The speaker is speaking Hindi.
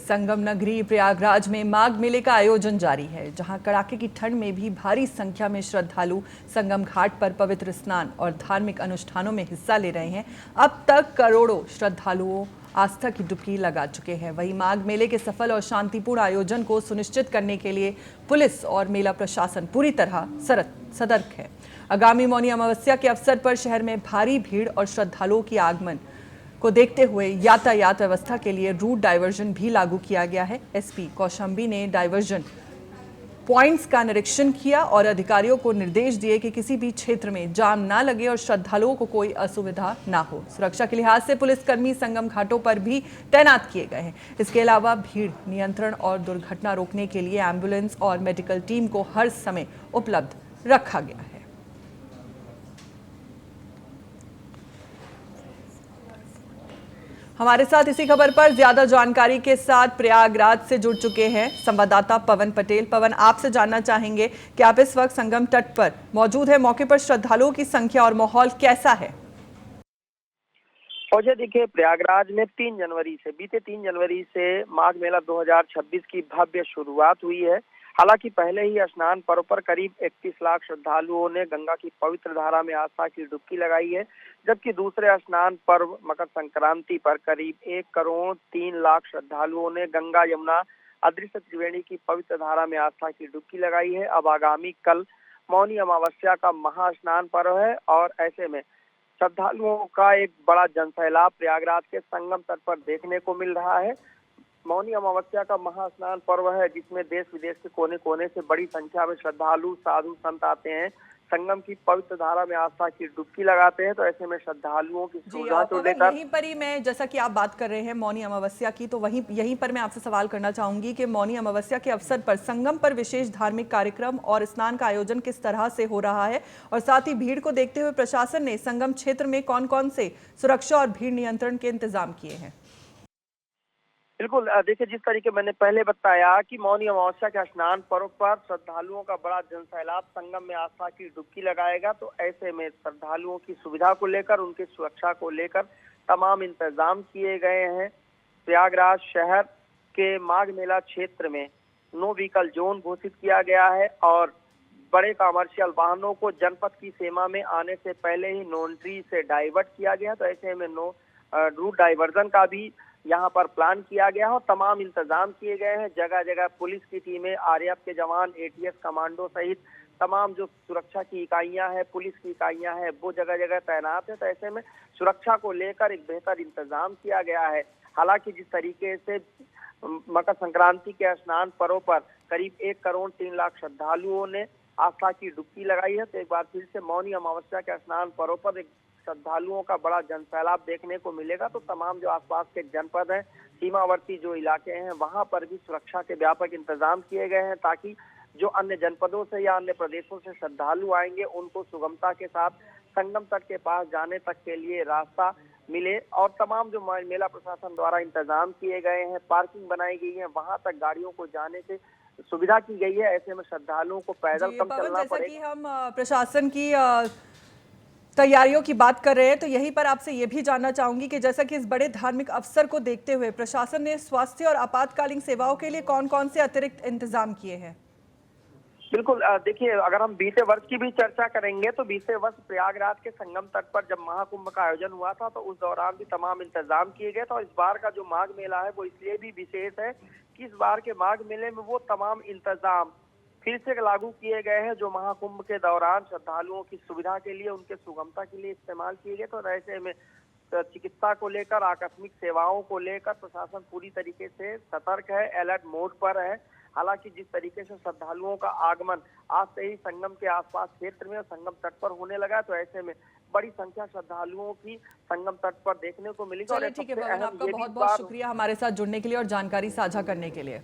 संगम नगरी प्रयागराज में माघ मेले का आयोजन जारी है, जहां कड़ाके की ठंड में भी भारी संख्या में श्रद्धालु संगम घाट पर पवित्र स्नान और धार्मिक अनुष्ठानों में हिस्सा ले रहे हैं। अब तक करोड़ों श्रद्धालुओं आस्था की डुबकी लगा चुके हैं। वहीं माघ मेले के सफल और शांतिपूर्ण आयोजन को सुनिश्चित करने के लिए पुलिस और मेला प्रशासन पूरी तरह सतर्क है। आगामी मौनी अमावस्या के अवसर पर शहर में भारी भीड़ और श्रद्धालुओं की आगमन को देखते हुए यातायात व्यवस्था के लिए रूट डाइवर्जन भी लागू किया गया है। एसपी कौशाम्बी ने डाइवर्जन पॉइंट्स का निरीक्षण किया और अधिकारियों को निर्देश दिए कि किसी भी क्षेत्र में जाम ना लगे और श्रद्धालुओं को कोई असुविधा ना हो। सुरक्षा के लिहाज से पुलिसकर्मी संगम घाटों पर भी तैनात किए गए हैं। इसके अलावा भीड़ नियंत्रण और दुर्घटना रोकने के लिए एम्बुलेंस और मेडिकल टीम को हर समय उपलब्ध रखा गया है। हमारे साथ इसी खबर पर ज्यादा जानकारी के साथ प्रयागराज से जुड़ चुके हैं संवाददाता पवन पटेल। पवन, आपसे जानना चाहेंगे कि आप इस वक्त संगम तट पर मौजूद हैं, मौके पर श्रद्धालुओं की संख्या और माहौल कैसा है? और देखिए, प्रयागराज में बीते 3 जनवरी से माघ मेला 2026 की भव्य शुरुआत हुई है। हालांकि पहले ही स्नान पर्व पर करीब 31 लाख श्रद्धालुओं ने गंगा की पवित्र धारा में आस्था की डुबकी लगाई है, जबकि दूसरे स्नान पर्व मकर संक्रांति पर करीब 1 करोड़ 3 लाख श्रद्धालुओं ने गंगा यमुना अदृश्य त्रिवेणी की पवित्र धारा में आस्था की डुबकी लगाई है। अब आगामी कल मौनी अमावस्या का महास्नान पर्व है और ऐसे में श्रद्धालुओं का एक बड़ा जनसैलाब प्रयागराज के संगम तट पर देखने को मिल रहा है। मौनी अमावस्या का महास्नान पर्व है, जिसमें देश विदेश के कोने कोने से बड़ी संख्या में श्रद्धालु साधु संत आते हैं, संगम की पवित्र धारा में आस्था की डुबकी लगाते हैं। तो ऐसे में श्रद्धालुओं की सुविधा को लेकर यहीं पर ही मैं, जैसा कि आप बात कर रहे हैं मौनी अमावस्या की, तो यहीं पर मैं आपसे सवाल करना चाहूंगी कि मौनी अमावस्या के अवसर पर संगम पर विशेष धार्मिक कार्यक्रम और स्नान का आयोजन किस तरह से हो रहा है, और साथ ही भीड़ को देखते हुए प्रशासन ने संगम क्षेत्र में कौन कौन से सुरक्षा और भीड़ नियंत्रण के इंतजाम किए हैं? बिल्कुल, देखिए, जिस तरीके मैंने पहले बताया कि मौनी अमावस्या के स्नान पर्व पर श्रद्धालुओं का बड़ा जनसैलाब संगम में आस्था की डुबकी लगाएगा, तो ऐसे में श्रद्धालुओं की सुविधा को लेकर, उनकी सुरक्षा को लेकर तमाम इंतजाम किए गए हैं। प्रयागराज शहर के माघ मेला क्षेत्र में नो व्हीकल जोन घोषित किया गया है और बड़े कमर्शियल वाहनों को जनपद की सीमा में आने से पहले ही नो एंट्री से डाइवर्ट किया गया। तो ऐसे में रूट डाइवर्जन का भी यहाँ पर प्लान किया गया है और तमाम इंतजाम किए गए हैं। जगह जगह पुलिस की टीमें, आरएएफ के जवान, एटीएस कमांडो सहित तमाम जो सुरक्षा की इकाइयां हैं, पुलिस की इकाइयां हैं, वो जगह जगह तैनात है। तो ऐसे में सुरक्षा को लेकर एक बेहतर इंतजाम किया गया है। हालांकि जिस तरीके से मकर संक्रांति के स्नान पर्व पर करीब 1 करोड़ 3 लाख श्रद्धालुओं ने आस्था की डुबकी लगाई है, तो एक बार फिर से मौनी अमावस्या के स्नान पर्व पर एक श्रद्धालुओं का बड़ा जनसैलाब देखने को मिलेगा। तो तमाम जो आसपास के जनपद हैं, सीमावर्ती जो इलाके हैं, वहां पर भी सुरक्षा के व्यापक इंतजाम किए गए हैं, ताकि जो अन्य जनपदों से या अन्य प्रदेशों से श्रद्धालु आएंगे उनको सुगमता के साथ संगम तट के पास जाने तक के लिए रास्ता मिले। और तमाम जो मेला प्रशासन द्वारा इंतजाम किए गए हैं, पार्किंग बनाई गई है, वहां तक गाड़ियों को जाने से सुविधा की गई है। ऐसे में श्रद्धालुओं को पैदल कम चलना पड़ेगा। कि हम प्रशासन की तैयारियों की बात कर रहे हैं, तो यहीं पर आपसे ये भी जानना चाहूंगी कि जैसा कि इस बड़े धार्मिक अवसर को देखते हुए प्रशासन ने स्वास्थ्य और आपातकालीन सेवाओं के लिए कौन कौन से अतिरिक्त इंतजाम किए हैं? बिल्कुल, देखिए, अगर हम बीते वर्ष की भी चर्चा करेंगे तो बीते वर्ष प्रयागराज के संगम तट पर जब महाकुंभ का आयोजन हुआ था, तो उस दौरान भी तमाम इंतजाम किए गए। तो इस बार का जो माघ मेला है वो इसलिए भी विशेष है कि इस बार के माघ मेले में वो तमाम इंतजाम फिर से लागू किए गए हैं जो महाकुंभ के दौरान श्रद्धालुओं की सुविधा के लिए, उनके सुगमता के लिए इस्तेमाल किए गए। तो ऐसे में चिकित्सा को लेकर, आकस्मिक सेवाओं को लेकर प्रशासन पूरी तरीके से सतर्क है, अलर्ट मोड पर है। हालांकि जिस तरीके से श्रद्धालुओं का आगमन आज से ही संगम के आसपास क्षेत्र में और संगम तट पर होने लगा, तो ऐसे में बड़ी संख्या श्रद्धालुओं की संगम तट पर देखने को मिलेगी। चलिए, ठीक है पवन, आपका बहुत बहुत शुक्रिया हमारे साथ जुड़ने के लिए और जानकारी साझा करने के लिए।